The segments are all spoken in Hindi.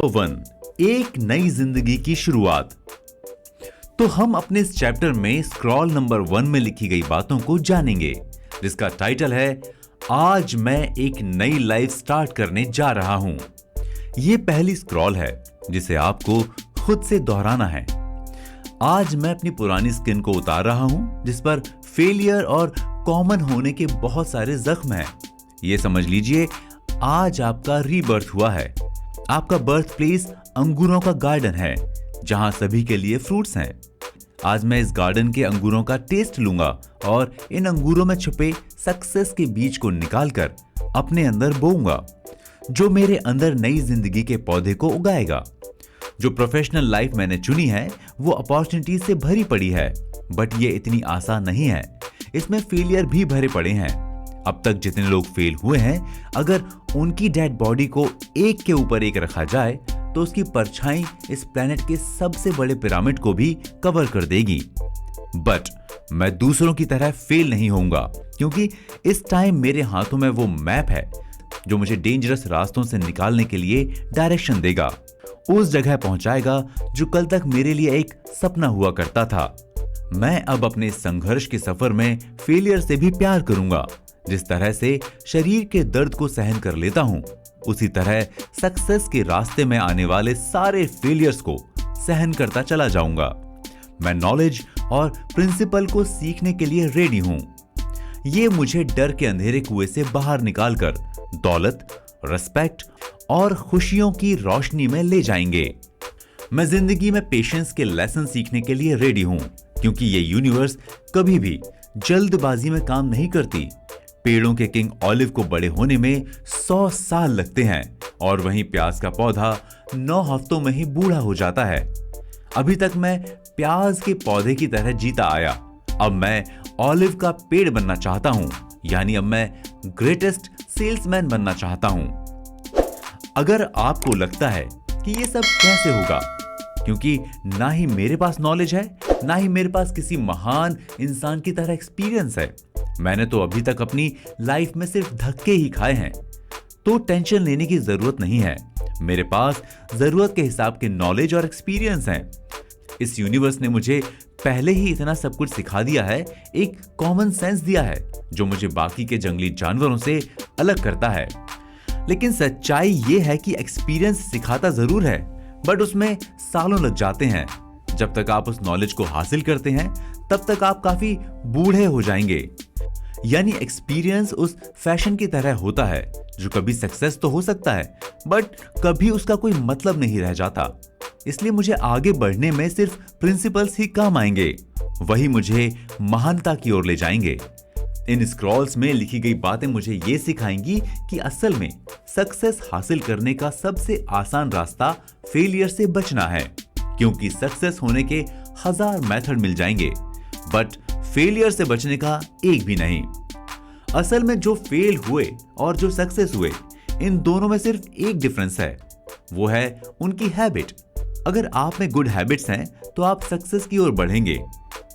वन, एक नई जिंदगी की शुरुआत। तो हम अपने इस चैप्टर में स्क्रॉल नंबर 1 में लिखी गई बातों को जानेंगे, जिसका टाइटल है आज मैं एक नई लाइफ स्टार्ट करने जा रहा हूं। यह पहली स्क्रॉल है जिसे आपको खुद से दोहराना है। आज मैं अपनी पुरानी स्किन को उतार रहा हूं, जिस पर फेलियर और कॉमन होने के बहुत सारे जख्म हैं। यह समझ लीजिए, आज आपका रीबर्थ हुआ है। आपका बर्थ प्लेस अंगूरों का गार्डन है, जहां सभी के लिए फ्रूट्स हैं। आज मैं इस गार्डन के अंगूरों का टेस्ट लूंगा और इन अंगूरों में छुपे सक्सेस के बीज को निकालकर अपने अंदर बोऊंगा, जो मेरे अंदर नई जिंदगी के पौधे को उगाएगा। जो प्रोफेशनल लाइफ मैंने चुनी है वो अपॉर्चुनिटी से भरी पड़ी है, बट ये इतनी आसान नहीं है। इसमें फेलियर भी भरे पड़े हैं। अब तक जितने लोग फेल हुए हैं, अगर उनकी डेड बॉडी को एक के ऊपर एक रखा जाए तो उसकी परछाई इस प्लेनेट के सबसे बड़े पिरामिड को भी कवर कर देगी। बट मैं दूसरों की तरह फेल नहीं होऊंगा, क्योंकि इस टाइम मेरे हाथों में वो मैप है जो मुझे डेंजरस रास्तों से निकालने के लिए डायरेक्शन देगा, उस जगह पहुंचाएगा जो कल तक मेरे लिए एक सपना हुआ करता था। मैं अब अपने संघर्ष के सफर में फेलियर से भी प्यार करूंगा। जिस तरह से शरीर के दर्द को सहन कर लेता हूं, उसी तरह सक्सेस के रास्ते में आने वाले सारे फेलियर्स को सहन करता चला जाऊंगा। मैं नॉलेज और प्रिंसिपल को सीखने के लिए रेडी हूं। ये मुझे डर के अंधेरे कुएं से बाहर निकालकर दौलत, रिस्पेक्ट और खुशियों की रोशनी में ले जाएंगे। मैं जिंदगी में पेशेंस के लेसन सीखने के लिए रेडी हूं, क्योंकि ये यूनिवर्स कभी भी जल्दबाजी में काम नहीं करती। पेड़ों के किंग ऑलिव को बड़े होने में 100 साल लगते हैं, और वहीं प्याज का पौधा 9 हफ्तों में ही बूढ़ा हो जाता है। अभी तक मैं प्याज के पौधे की तरह जीता आया। अब मैं ऑलिव का पेड़ बनना चाहता हूं, यानी अब मैं ग्रेटेस्ट सेल्समैन बनना चाहता हूं। अगर आपको लगता है कि ये सब कैसे होगा, क्योंकि ना ही मेरे पास नॉलेज है, ना ही मेरे पास किसी महान इंसान की तरह एक्सपीरियंस है, मैंने तो अभी तक अपनी लाइफ में सिर्फ धक्के ही खाए हैं, तो टेंशन लेने की जरूरत नहीं है। मेरे पास जरूरत के हिसाब के नॉलेज और एक्सपीरियंस हैं। इस यूनिवर्स ने मुझे पहले ही इतना सब कुछ सिखा दिया है, एक कॉमन सेंस दिया है जो मुझे बाकी के जंगली जानवरों से अलग करता है। लेकिन सच्चाई यह है कि एक्सपीरियंस सिखाता जरूर है, बट उसमें सालों लग जाते हैं। जब तक आप उस नॉलेज को हासिल करते हैं, तब तक आप काफी बूढ़े हो जाएंगे। यानी एक्सपीरियंस उस फैशन की तरह होता है जो कभी सक्सेस तो हो सकता है, बट कभी उसका कोई मतलब नहीं रह जाता। इसलिए मुझे आगे बढ़ने में सिर्फ प्रिंसिपल्स ही काम आएंगे, वही मुझे महानता की ओर ले जाएंगे। इन स्क्रॉल्स में लिखी गई बातें मुझे ये सिखाएंगी कि असल में सक्सेस हासिल करने का सबसे आसान रास्ता फेलियर से बचना है, क्योंकि सक्सेस होने के 1000 मेथड मिल जाएंगे, बट फेलियर से बचने का एक भी नहीं। असल में जो फेल हुए और जो सक्सेस हुए, इन दोनों में सिर्फ एक डिफरेंस है, वो है उनकी हैबिट। अगर आप में गुड हैबिट्स हैं तो आप सक्सेस की ओर बढ़ेंगे,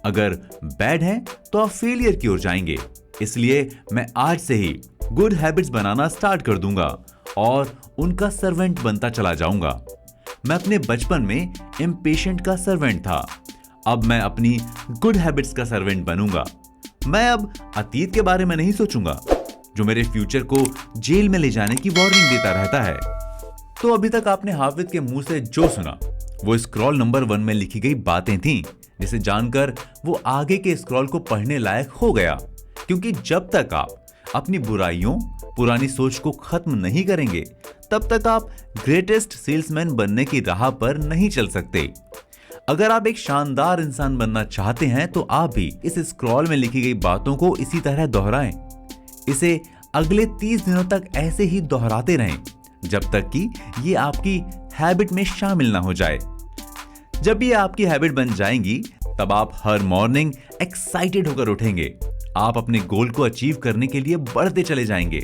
अगर बैड हैं तो आप फेलियर की ओर जाएंगे। इसलिए मैं आज से ही गुड हैबिट्स बनाना स्टार्ट कर दूंगा और उनका सर्वेंट बनता चला जाऊंगा। मैं अपने बचपन में इम्पेशेंट का सर्वेंट था, अब मैं अपनी गुड हैबिट्स का सर्वेंट बनूंगा। मैं अब अतीत के बारे में नहीं सोचूंगा, जो मेरे फ्यूचर को जेल में ले जाने की वार्निंग देता रहता है। तो अभी तक आपने हाफिज के मुंह से जो सुना, वो स्क्रॉल नंबर 1 में लिखी गई बातें थीं, जिसे जानकर वो आगे के स्क्रॉल को पढ़ने लायक हो गया। क्योंकि जब तक आप अपनी बुराइयों, पुरानी सोच को खत्म नहीं करेंगे, तब तक आप ग्रेटेस्ट सेल्समैन बनने की राह पर नहीं चल सकते। अगर आप एक शानदार इंसान बनना चाहते हैं तो आप भी इस स्क्रॉल में लिखी गई बातों को इसी तरह दोहराएं। इसे अगले 30 दिनों तक ऐसे ही दोहराते रहें, जब तक कि ये आपकी हैबिट में शामिल ना हो जाए। जब ये आपकी हैबिट बन जाएंगी, तब आप हर मॉर्निंग एक्साइटेड होकर उठेंगे। आप अपने गोल को अचीव करने के लिए बढ़ते चले जाएंगे।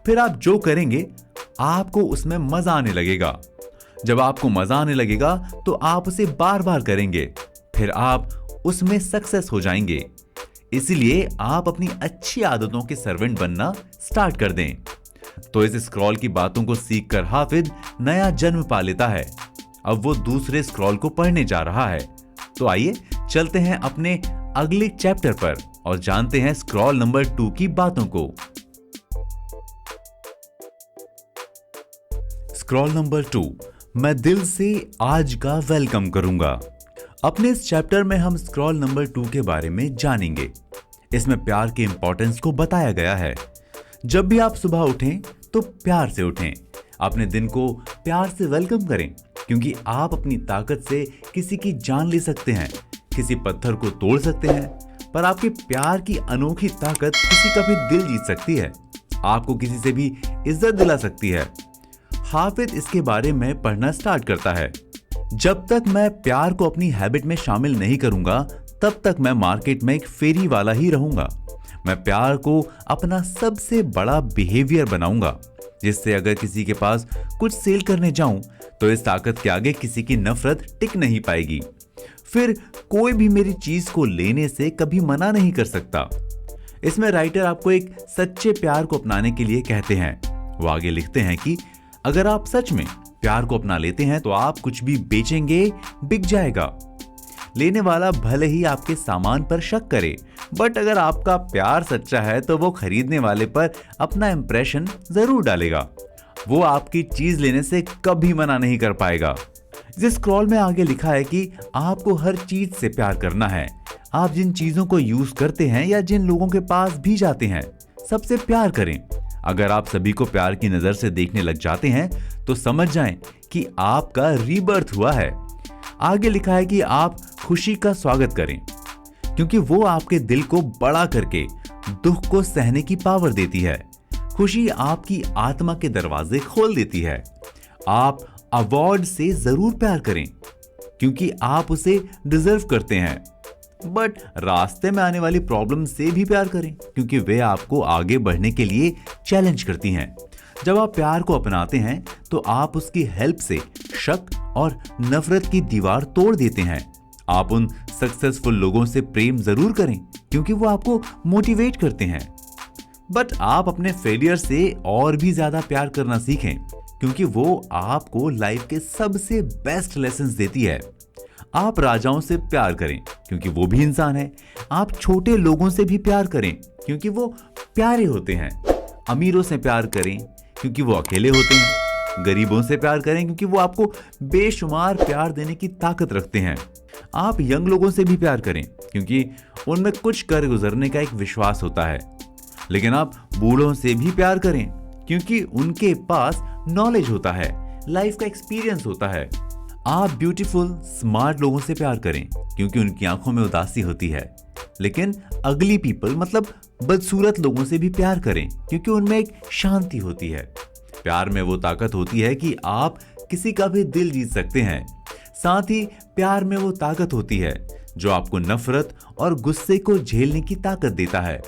फिर आप जो करेंगे, आपको उसमें मजा आने लगेगा। जब आपको मजा आने लगेगा तो आप उसे बार बार करेंगे, फिर आप उसमें सक्सेस हो जाएंगे। इसीलिए आप अपनी अच्छी आदतों के सर्वेंट बनना स्टार्ट कर दें। तो इस स्क्रॉल की बातों को सीखकर हाफिज नया जन्म पा लेता है। अब वो दूसरे स्क्रॉल को पढ़ने जा रहा है। तो आइए चलते हैं अपने अगले चैप्टर पर और जानते हैं स्क्रॉल नंबर 2 की बातों को। स्क्रॉल नंबर 2, मैं दिल से आज का वेलकम करूंगा। अपने इस चैप्टर में हम स्क्रॉल नंबर 2 के बारे में जानेंगे। इसमें प्यार के इंपॉर्टेंस को बताया गया है। जब भी आप सुबह उठें तो प्यार से उठें। अपने दिन को प्यार से वेलकम करें, क्योंकि आप अपनी ताकत से किसी की जान ले सकते हैं, किसी पत्थर को तोड़ सकते हैं, पर आपके प्यार की अनोखी ताकत किसी का भी दिल जीत सकती है, आपको किसी से भी इज्जत दिला सकती है। हाफिज इसके बारे में पढ़ना स्टार्ट करता है। जब तक मैं प्यार को अपनी हैबिट में शामिल नहीं करूंगा, तब तक मैं मार्केट में एक फेरी वाला ही रहूंगा। मैं प्यार को अपना सबसे बड़ा बिहेवियर बनाऊंगा, जिससे अगर किसी के पास कुछ सेल करने जाऊं तो इस ताकत के आगे किसी की नफरत टिक नहीं पाएगी। फिर कोई भी मेरी चीज को लेने से कभी मना नहीं कर सकता। इसमें राइटर आपको एक सच्चे प्यार को अपनाने के लिए कहते हैं। वो आगे लिखते हैं कि अगर आप सच में प्यार को अपना लेते हैं तो आप कुछ भी बेचेंगे बिक जाएगा। लेने वाला भले ही आपके सामान पर शक करे, बट अगर आपका प्यार सच्चा है तो वो खरीदने वाले पर अपना इंप्रेशन जरूर डालेगा। वो आपकी चीज लेने से कभी मना नहीं कर पाएगा। इस स्क्रॉल में आगे लिखा है कि आपको हर चीज से प्यार करना है। आप जिन चीजों को यूज करते हैं या जिन लोगों के पास भी जाते हैं, सबसे प्यार करें। अगर आप सभी को प्यार की नजर से देखने लग जाते हैं तो समझ जाएं कि आपका रीबर्थ हुआ है। आगे लिखा है कि आप खुशी का स्वागत करें, क्योंकि वो आपके दिल को बड़ा करके दुख को सहने की पावर देती है। खुशी आपकी आत्मा के दरवाजे खोल देती है। आप अवार्ड से जरूर प्यार करें, क्योंकि आप उसे डिजर्व करते हैं, बट रास्ते में आने वाली प्रॉब्लम से भी प्यार करें, क्योंकि वे आपको आगे बढ़ने के लिए चैलेंज करती हैं। जब आप प्यार को अपनाते हैं तो आप उसकी हेल्प से शक और नफरत की दीवार तोड़ देते हैं। आप उन सक्सेसफुल लोगों से प्रेम जरूर करें, क्योंकि वो आपको मोटिवेट करते हैं, बट आप अपने फेलियर से और भी ज्यादा प्यार करना सीखें, क्योंकि वो आपको लाइफ के सबसे बेस्ट लेसन्स देती है। आप राजाओं से प्यार करें, क्योंकि वो भी इंसान है। आप छोटे लोगों से भी प्यार करें, क्योंकि वो प्यारे होते हैं। अमीरों से प्यार करें, क्योंकि वो अकेले होते हैं। गरीबों से प्यार करें, क्योंकि वो आपको बेशुमार प्यार देने की ताकत रखते हैं। आप यंग लोगों से भी प्यार करें, क्योंकि उनमें कुछ कर गुजरने का एक विश्वास होता है। लेकिन आप बूढ़ों से भी प्यार करें, क्योंकि उनके पास नॉलेज होता है, लाइफ का एक्सपीरियंस होता है। आप ब्यूटीफुल स्मार्ट लोगों से प्यार करें, क्योंकि उनकी आंखों में उदासी होती है। लेकिन अगली पीपल मतलब बदसूरत लोगों से भी प्यार करें, क्योंकि उनमें एक शांति होती है। प्यार में वो ताकत होती है कि आप किसी का भी दिल जीत सकते हैं। साथ ही प्यार में वो ताकत होती है जो आपको नफरत और गुस्से को झेलने की ताकत देता है।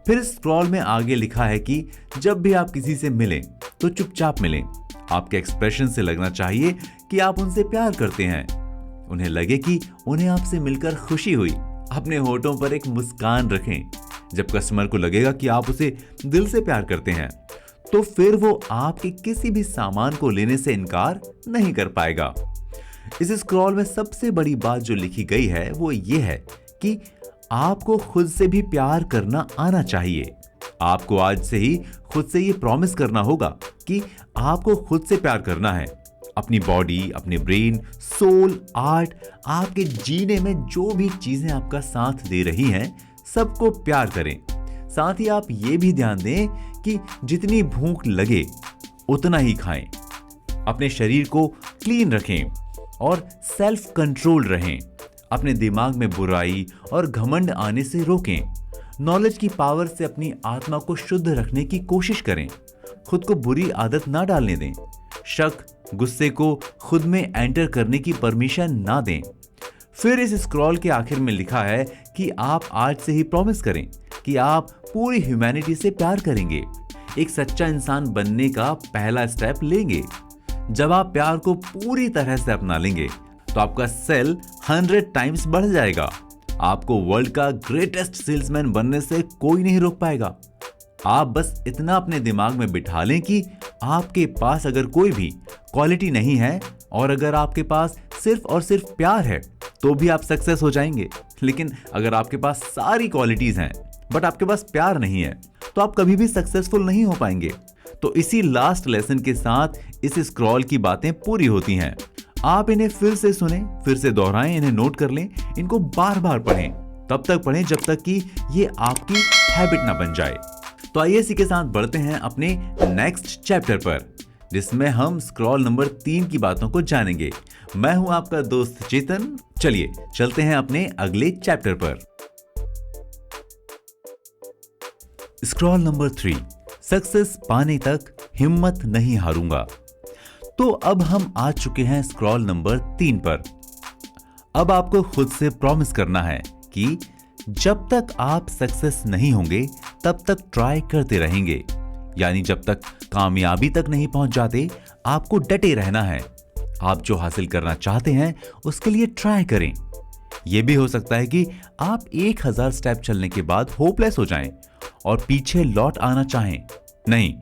फिर स्क्रॉल में आगे लिखा है कि जब भी आप किसी से मिलें तो चुपचाप मिलें। आपके एक्सप्रेशन से लगना चाहिए कि आप उनसे प्यार करते हैं। उन्हें लगे कि उन्हें आपसे मिलकर खुशी हुई। अपने होठों पर एक मुस्कान रखें। जब कस्टमर को लगेगा कि आप उसे दिल से प्यार करते हैं, तो फिर वो आपके किसी भी सामान को लेने से इनकार नहीं कर पाएगा। इस स्क्रॉल में सबसे बड़ी बात जो लिखी गई है वो ये है कि आपको खुद से भी प्यार करना आना चाहिए। आपको आज से ही खुद से ये प्रॉमिस करना होगा कि आपको खुद से प्यार करना है। अपनी बॉडी, अपने ब्रेन, सोल, आर्ट, आपके जीने में जो भी चीजें आपका साथ दे रही हैं, सबको प्यार करें। साथ ही आप ये भी ध्यान दें कि जितनी भूख लगे उतना ही खाएं। अपने शरीर को क्लीन रखें और सेल्फ कंट्रोल रहें। अपने दिमाग में बुराई और घमंड आने से रोकें। नॉलेज की पावर से अपनी आत्मा को शुद्ध रखने की कोशिश करें। खुद को बुरी आदत ना डालने दें। शक, गुस्से को खुद में एंटर करने की परमिशन ना दें। फिर इस स्क्रॉल के आखिर में लिखा है कि आप आज से ही प्रॉमिस करें कि आप पूरी ह्यूमैनिटी से प्यार करेंगे। एक सच्चा इंसान बनने का पहला स्टेप लेंगे। जब आप प्यार को पूरी तरह से अपना लेंगे तो आपका सेल 100 टाइम्स बढ़ जाएगा। आपको वर्ल्ड का ग्रेटेस्ट सेल्समैन बनने से कोई नहीं रोक पाएगा। आप बस इतना अपने दिमाग में बिठा लें कि आपके पास अगर कोई भी क्वालिटी नहीं है और अगर आपके पास सिर्फ और सिर्फ प्यार है तो भी आप सक्सेस हो जाएंगे। लेकिन अगर आपके पास सारी क्वालिटीज हैं बट आपके पास प्यार नहीं है तो आप कभी भी सक्सेसफुल नहीं हो पाएंगे। तो इसी लास्ट लेसन के साथ इस स्क्रॉल की बातें पूरी होती हैं। आप इन्हें फिर से सुने, फिर से दोहराएं, इन्हें नोट कर लें, इनको बार बार पढ़ें, तब तक पढ़ें जब तक कि ये आपकी हैबिट ना बन जाए। तो आइए इसी के साथ बढ़ते हैं अपने नेक्स्ट चैप्टर पर, जिसमें हम स्क्रॉल नंबर 3 की बातों को जानेंगे। मैं हूं आपका दोस्त चेतन। चलिए चलते हैं अपने अगले चैप्टर पर। स्क्रॉल नंबर 3, सक्सेस पाने तक हिम्मत नहीं हारूंगा। तो अब हम आ चुके हैं स्क्रॉल नंबर 3 पर। अब आपको खुद से प्रॉमिस करना है कि जब तक आप सक्सेस नहीं होंगे तब तक ट्राई करते रहेंगे। यानी जब तक कामयाबी तक नहीं पहुंच जाते आपको डटे रहना है। आप जो हासिल करना चाहते हैं उसके लिए ट्राई करें। यह भी हो सकता है कि आप 1000 स्टेप चलने के बाद होपलेस हो जाएं और पीछे लौट आना चाहें। नहीं,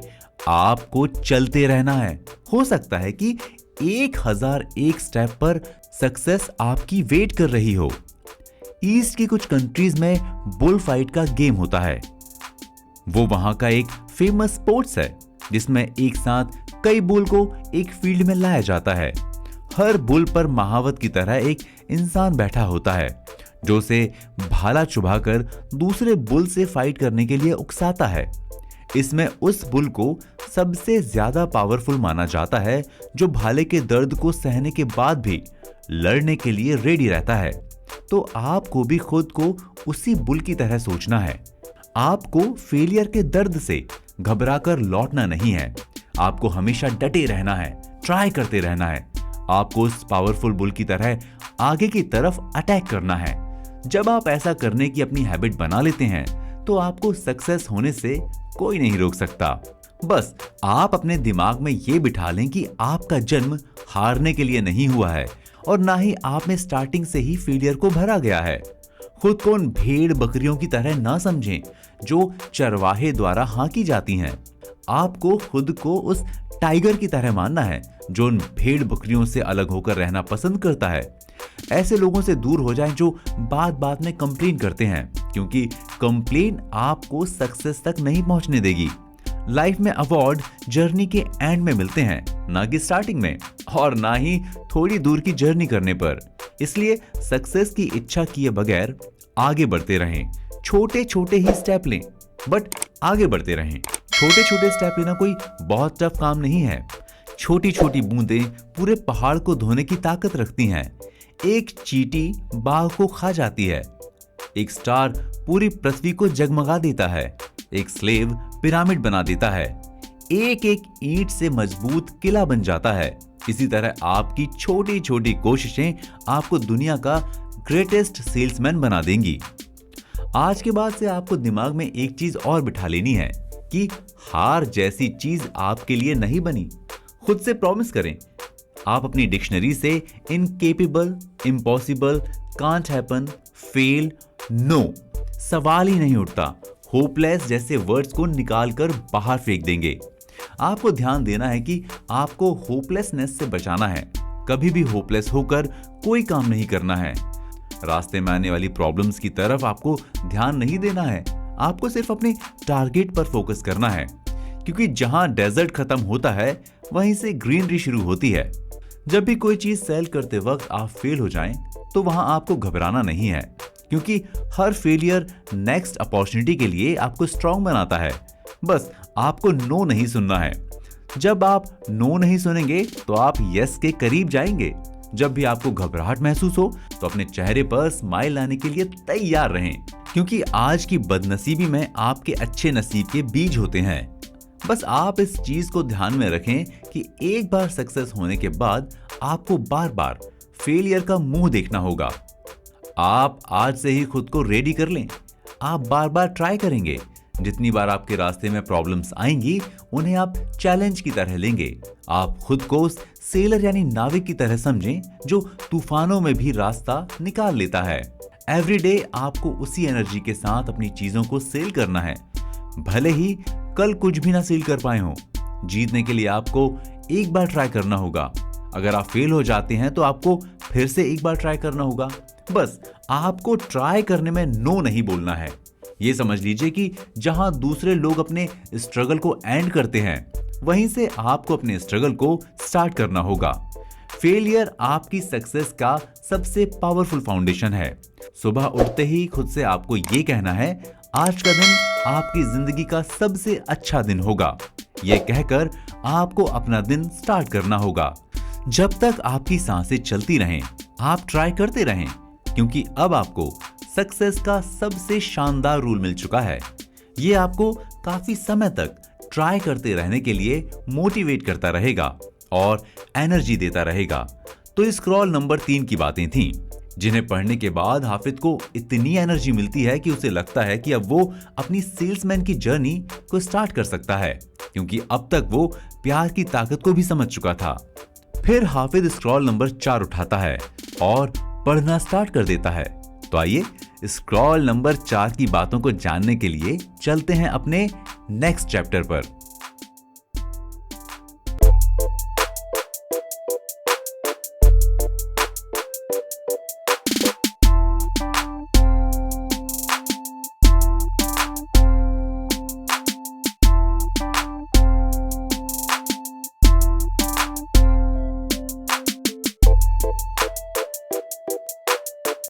आपको चलते रहना है। हो सकता है कि 1001 स्टेप पर सक्सेस आपकी वेट कर रही हो। ईस्ट की कुछ कंट्रीज में बुल फाइट का गेम होता है। वो वहां का एक फेमस स्पोर्ट्स है जिसमें एक साथ कई बुल को एक फील्ड में लाया जाता है। हर बुल पर महावत की तरह एक इंसान बैठा होता है जो उसे भाला चुभाकर दूसरे बुल से फाइट करने के लिए उकसाता है। इसमें उस बुल को सबसे ज्यादा पावरफुल माना जाता है जो भाले के दर्द को सहने के बाद भी लड़ने के लिए रेडी रहता है। तो आपको भी खुद को उसी बुल की तरह सोचना है। आपको फेलियर के दर्द से घबराकर लौटना नहीं है। आपको हमेशा डटे रहना है, ट्राई करते रहना है। आपको उस पावरफुल बुल की तरह आगे की तरफ अटैक करना है। जब आप ऐसा करने की अपनी हैबिट बना लेते हैं तो आपको सक्सेस होने से कोई नहीं रोक सकता। बस आप अपने दिमाग में ये बिठा लें कि आपका जन्म हारने के लिए नहीं हुआ है और ना ही आप में स्टार्टिंग से ही फेलियर को भरा गया है। खुद को उन भेड़ बकरियों की तरह ना समझें जो चरवाहे द्वारा हांकी जाती हैं। आपको खुद को उस टाइगर की तरह मानना है जो उन भेड़ बकरियों से अलग होकर रहना पसंद करता है। ऐसे लोगों से दूर हो जाएं जो बात बात में कंप्लेन करते हैं, क्योंकि कंप्लेन आपको सक्सेस तक नहीं पहुंचने देगी। लाइफ में अवार्ड जर्नी के एंड में मिलते हैं, ना कि स्टार्टिंग में, और ना ही थोड़ी दूर की जर्नी करने पर। इसलिए सक्सेस की इच्छा किए बगैर आगे बढ़ते रहें। छोटे छोटे ही स्टेप लें बट आगे बढ़ते रहें। छोटे छोटे स्टेप लेना कोई बहुत टफ काम नहीं है। छोटी छोटी बूंदें पूरे पहाड़ को धोने की ताकत रखती हैं। एक चींटी बाघ को खा जाती है। एक स्टार पूरी पृथ्वी को जगमगा देता है। एक स्लेव पिरामिड बना देता है। एक एक ईंट से मजबूत किला बन जाता है। इसी तरह आपकी छोटी छोटी कोशिशें आपको दुनिया का ग्रेटेस्ट सेल्समैन बना देंगी। आज के बाद से आपको दिमाग में एक चीज और बिठा लेनी है कि हार जैसी चीज आपके लिए नहीं बनी। खुद से प्रॉमिस करें। आप अपनी डिक्शनरी से incapable, impossible, can't happen, fail, no सवाल ही नहीं उठता, होपलेस जैसे वर्ड्स को निकालकर बाहर फेंक देंगे। आपको ध्यान देना है कि आपको होपलेसनेस से बचाना है। कभी भी होपलेस होकर कोई काम नहीं करना है। रास्ते में आने वाली प्रॉब्लम्स की तरफ आपको ध्यान नहीं देना है। आपको सिर्फ अपने टारगेट पर फोकस करना है, क्योंकि जहां डेजर्ट खत्म होता है वहीं से ग्रीनरी शुरू होती है। जब भी कोई चीज सेल करते वक्त आप फेल हो जाएं, तो वहां आपको घबराना नहीं है, क्योंकि हर फेलियर नेक्स्ट अपॉर्चुनिटी के लिए आपको स्ट्रांग बनाता है। बस आपको नो नहीं सुनना है। जब आप नो नहीं सुनेंगे तो आप यस के करीब जाएंगे। जब भी आपको घबराहट महसूस हो तो अपने चेहरे पर स्माइल लाने के लिए तैयार रहें, क्योंकि आज की बदनसीबी में आपके अच्छे नसीब के बीज होते हैं। बस आप इस चीज को ध्यान में रखें कि एक बार सक्सेस होने के बाद आपको बार बार फेलियर का मुंह देखना होगा। आप आज से ही खुद को रेडी कर लें। आप बार बार ट्राई करेंगे। जितनी बार आपके रास्ते में प्रॉब्लम्स आएंगी उन्हें आप चैलेंज की तरह लेंगे। आप खुद को उस सेलर यानी नाविक की तरह समझें जो तूफानों में भी रास्ता निकाल लेता है। एवरीडे आपको उसी एनर्जी के साथ अपनी चीजों को सेल करना है, भले ही कल कुछ भी ना सेल कर पाए हो। जीतने के लिए आपको एक बार ट्राई करना होगा। अगर आप फेल हो जाते हैं तो आपको फिर से एक बार ट्राई करना होगा। बस आपको ट्राई करने में नो नहीं बोलना है। ये समझ लीजिए कि जहां दूसरे लोग अपने स्ट्रगल को एंड करते हैं, वहीं से आपको अपने स्ट्रगल को स्टार्ट करना होगा। फेलियर आपकी सक्सेस का सबसे पावरफुल फाउंडेशन है। सुबह उठते ही खुद से आपको ये कहना है, आज का दिन आपकी जिंदगी का सबसे अच्छा दिन होगा। ये कहकर आपको अपना दिन स्टार्ट करना होगा। जब तक आपकी सांसें चलती रहें, आप ट्राई करते रहें, क्योंकि अब आपको सक्सेस का सबसे शानदार रूल मिल चुका है। ये आपको काफी समय तक ट्राई करते रहने के लिए मोटिवेट करता रहेगा और एनर्जी देता रहेगा। तो स्क्रॉल नंबर 3 की बातें थीं, जिन्हें पढ़ने के बाद हाफिज को इतनी एनर्जी मिलती है कि उसे लगता है कि अब वो अपनी सेल्समैन की जर्नी को स्टार्ट कर सकता है, क्योंकि अब तक वो प्यार की ताकत को भी समझ चुका था। फिर हाफिज स्क्रॉल नंबर 4 उठाता है और पढ़ना स्टार्ट कर देता है। तो आइए स्क्रॉल नंबर 4 की बातों को जानने के लिए चलते हैं अपने नेक्स्ट चैप्टर पर।